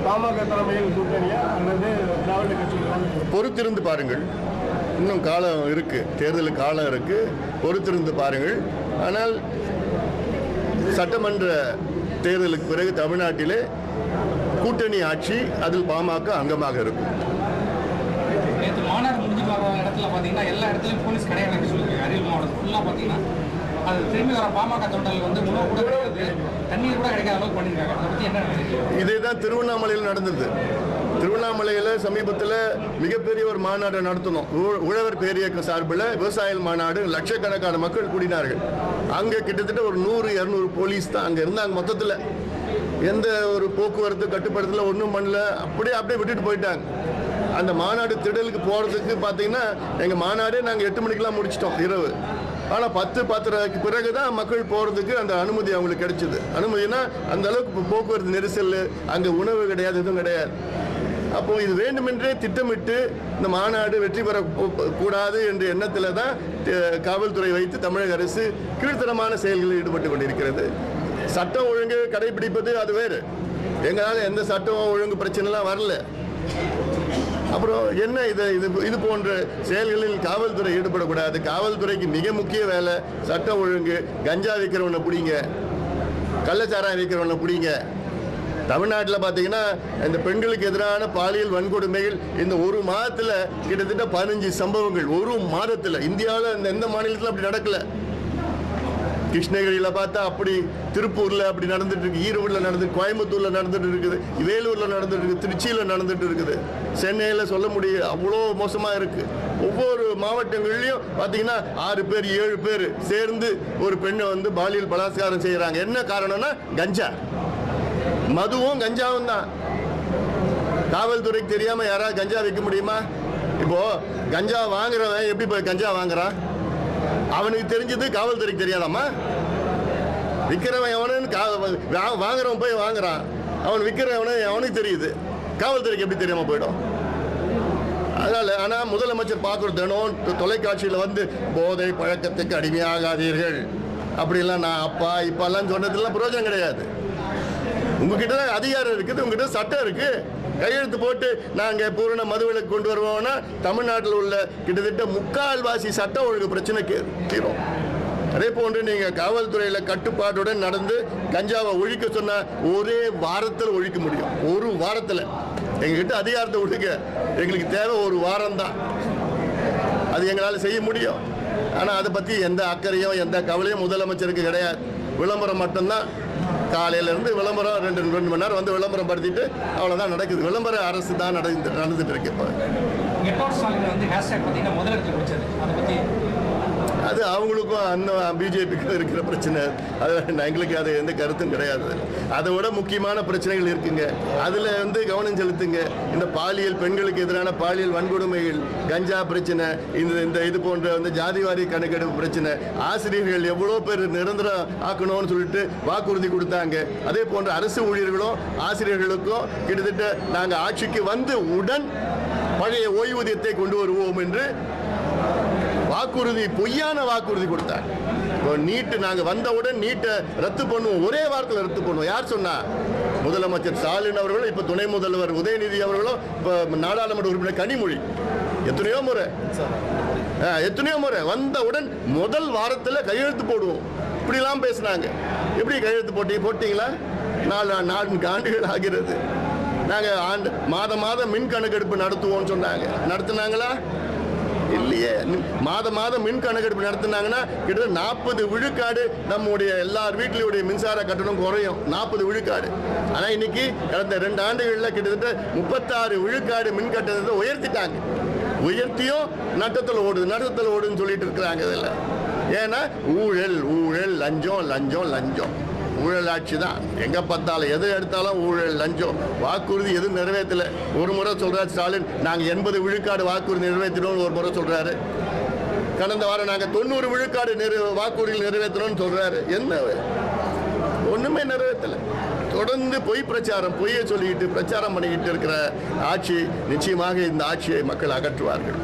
பாமக தலைமையில் கூட்டணியா அல்லது திராவிட கட்சிகள்? பொறுத்திருந்து பாருங்கள். இன்னும் காலம் இருக்கு, தேர்தலுக்கு காலம் இருக்கு, பொறுத்திருந்து பாருங்கள். ஆனால் சட்டமன்ற தேர்தலுக்கு பிறகு தமிழ்நாட்டிலே கூட்டணி ஆட்சி, அதில் பாமக அங்கமாக இருக்கும். நேற்று மாநாடு முடிஞ்சு வர இடத்துல பார்த்தீங்கன்னா எல்லா இடத்துலையும் போலீஸ் கிடையாது சொல்லியிருக்காங்க. அரியல் மாவட்டம் ஃபுல்லாக பார்த்தீங்கன்னா அது திரும்பி வர பாமக தொண்டர்கள் வந்து உணவு கூட கிடையாது, தண்ணீர் கூட கிடைக்காத அளவுக்கு பண்ணியிருக்காங்க. அதை பற்றி என்ன நினைக்கிறீங்க? இதே தான் திருவண்ணாமலையில் நடந்தது. திருவண்ணாமலையில் சமீபத்தில் மிகப்பெரிய ஒரு மாநாடு நடத்தணும். உழவர் பேரியக்க சார்பில் விவசாய மாநாடு, லட்சக்கணக்கான மக்கள் கூடினார்கள். அங்கே கிட்டத்தட்ட ஒரு 100-200 போலீஸ் தான் அங்கே இருந்தாங்க. மொத்தத்தில் எந்த ஒரு போக்குவரத்து கட்டுப்படுத்தல, ஒன்றும் பண்ணல, அப்படியே விட்டுட்டு போயிட்டாங்க. அந்த மாநாடு திடலுக்கு போகிறதுக்கு பார்த்தீங்கன்னா எங்கள் மாநாடே நாங்கள் 8 மணிக்கெலாம் முடிச்சிட்டோம் இரவு. ஆனால் 10-10:30க்கு பிறகு தான் மக்கள் போகிறதுக்கு அந்த அனுமதி அவங்களுக்கு கிடைச்சிது. அனுமதினா அந்த அளவுக்கு போக்குவரத்து நெரிசல், அங்கே உணவு கிடையாது, எதுவும் கிடையாது. அப்போ இது வேண்டுமென்றே திட்டமிட்டு இந்த மாநாடு வெற்றி பெறக்கூடாது என்ற எண்ணத்தில் தான் காவல்துறை வைத்து தமிழக அரசு கீழ்த்தரமான செயல்களில் ஈடுபட்டு கொண்டிருக்கிறது. சட்டம் ஒழுங்கு கடைபிடிப்பது அது வேறு. எங்களால் எந்த சட்டம் ஒழுங்கு பிரச்சனைலாம் வரல. அப்புறம் என்ன இது போன்ற செயல்களில் காவல்துறை ஈடுபடக்கூடாது. காவல்துறைக்கு மிக முக்கிய வேலை சட்டம் ஒழுங்கு. கஞ்சா விற்கிறவனை பிடிங்க, கள்ளச்சாராயம் விற்கிறவனை பிடிங்க. தமிழ்நாட்டில் பார்த்தீங்கன்னா இந்த பெண்களுக்கு எதிரான பாலியல் வன்கொடுமைகள் இந்த ஒரு மாதத்தில் கிட்டத்தட்ட 15 சம்பவங்கள். ஒரு மாதத்தில் இந்தியாவில் எந்த மாநிலத்தில் அப்படி நடக்கல. கிருஷ்ணகிரியில் பார்த்தா அப்படி, திருப்பூரில் அப்படி நடந்துட்டு இருக்கு, ஈரோடில் நடந்துட்டு, கோயம்புத்தூரில் நடந்துட்டு இருக்குது, வேலூரில் நடந்துட்டு இருக்குது, திருச்சியில் நடந்துட்டு இருக்குது, சென்னையில் சொல்ல முடியும், அவ்வளோ மோசமாக இருக்குது. ஒவ்வொரு மாவட்டங்கள்லையும் பார்த்தீங்கன்னா 6 பேர் 7 பேர் சேர்ந்து ஒரு பெண்ணை வந்து பாலியல் பலாத்காரம் செய்கிறாங்க. என்ன காரணம்னா கஞ்சா, மதுவும் கஞ்சாவும் தான். காவல்துறைக்கு தெரியாமல் யாராவது கஞ்சா வைக்க முடியுமா? இப்போ கஞ்சா வாங்குறவன் எப்படி போய் கஞ்சா வாங்குறான்? அவனுக்கு தெரிஞ்சது காவல்துறைக்கு தெரியாதாமா? விற்கிறவன் எவனு வாங்குறவன் போய் வாங்குறான், அவன் விற்கிறவனு அவனுக்கு தெரியுது, காவல்துறைக்கு எப்படி தெரியாம போயிடும்? அதனால ஆனால் முதலமைச்சர் பார்க்குற தினம் தொலைக்காட்சியில் வந்து போதை பழக்கத்துக்கு அடிமையாகாதீர்கள் அப்படிலாம் நான் அப்பா இப்பெல்லாம் சொன்னதுலாம் பிரயோஜனம் கிடையாது. உங்ககிட்ட தான் அதிகாரம் இருக்குது, உங்ககிட்ட சட்டம் இருக்கு. கையெழுத்து போட்டு நாங்கள் பூரண மதுவிலக்கு கொண்டு வருவோம்னா தமிழ்நாட்டில் உள்ள கிட்டத்தட்ட 3/4 சட்ட ஒழுங்கு பிரச்சனைக்கு தீரும். அதே போன்று நீங்கள் காவல்துறையில் கட்டுப்பாட்டுடன் நடந்து கஞ்சாவை ஒழிக்க சொன்னால் ஒரே வாரத்தில் ஒழிக்க முடியும். ஒரு வாரத்தில் எங்ககிட்ட அதிகாரத்தை ஒழிக்க எங்களுக்கு தேவை ஒரு வாரம் தான். அது எங்களால் செய்ய முடியும். ஆனால் அதை பற்றி எந்த அக்கறையும் எந்த கவலையும் முதலமைச்சருக்கு கிடையாது. விளம்பரம் மட்டும்தான். காலையிலேருந்து விளம்பரம் 2 மணி நேரம் வந்து விளம்பரம் படுத்திட்டு அவ்வளோதான் நடக்குது. விளம்பர அரசு தான் நடந்துட்டு இருக்கு. இப்போ அது அவங்களுக்கும் அண்ணன் பிஜேபிக்கும் இருக்கிற பிரச்சனை. அது எங்களுக்கு அது எந்த கருத்தும் கிடையாது. அதை விட முக்கியமான பிரச்சனைகள் இருக்குங்க. அதில் வந்து கவனம் செலுத்துங்க. இந்த பாலியல், பெண்களுக்கு எதிரான பாலியல் வன்கொடுமைகள், கஞ்சா பிரச்சனை, இது போன்ற வந்து ஜாதிவாரி கணக்கெடுப்பு பிரச்சனை, ஆசிரியர்கள் எவ்வளோ பேர் நிரந்தரம் ஆக்கணும்னு சொல்லிட்டு வாக்குறுதி கொடுத்தாங்க. அதே போன்ற அரசு ஊழியர்களும் ஆசிரியர்களுக்கும் கிட்டத்தட்ட நாங்கள் ஆட்சிக்கு வந்து உடன் பழைய ஓய்வூதியத்தை கொண்டு வருவோம் என்று வாக்குறுதி, பொய்யான வாக்குறுதி கொடுத்தாங்க. நீட்டு நாங்கள் வந்தவுடன் நீட்டை ரத்து பண்ணுவோம், ஒரே வாரத்தில் ரத்து பண்ணுவோம். யார் சொன்னா? முதலமைச்சர் ஸ்டாலின் அவர்களும், இப்போ துணை முதல்வர் உதயநிதி அவர்களும், இப்போ நாடாளுமன்ற உறுப்பினர் கனிமொழி எத்தனையோ முறை வந்தவுடன் முதல் வாரத்தில் கையெழுத்து போடுவோம் இப்படிலாம் பேசினாங்க. எப்படி கையெழுத்து போட்டீங்களா? 4 ஆண்டுகள் ஆகிறது. நாங்கள் மாதம் மின் கணக்கெடுப்பு நடத்துவோம்னு சொன்னாங்க. நடத்துனாங்களா? இல்லையே. மாதம் மின் கணக்கெடுப்பு நடத்தினாங்கன்னா கிட்டத்தட்ட 40 விழுக்காடு நம்முடைய எல்லார் வீட்டிலுடைய மின்சார கட்டணம் குறையும். 40 விழுக்காடு. ஆனால் இன்னைக்கு கடந்த 2 ஆண்டுகளில் கிட்டத்தட்ட 36 விழுக்காடு மின் கட்டணத்தை உயர்த்திட்டாங்க. உயர்த்தியும் நட்டத்தில் ஓடுதுன்னு சொல்லிட்டு இருக்கிறாங்க. இதில் ஏன்னா ஊழல் லஞ்சம் ஊழல் ஆட்சி தான். எங்கே பார்த்தாலும் எது எடுத்தாலும் ஊழல், லஞ்சம். வாக்குறுதி எதுவும் நிறைவேற்றலை. ஒரு முறை சொல்கிறார் ஸ்டாலின், நாங்கள் 80 விழுக்காடு வாக்குறுதி நிறைவேற்றினோம்னு ஒரு முறை சொல்கிறாரு. கடந்த வாரம் நாங்கள் 90 விழுக்காடு வாக்குறுதிகள் நிறைவேற்றணும்னு சொல்கிறாரு. என்ன? ஒன்றுமே நிறைவேற்றலை. தொடர்ந்து பொய்யை சொல்லிக்கிட்டு பிரச்சாரம் பண்ணிக்கிட்டு இருக்கிற ஆட்சி. நிச்சயமாக இந்த ஆட்சியை மக்கள் அகற்றுவார்கள்.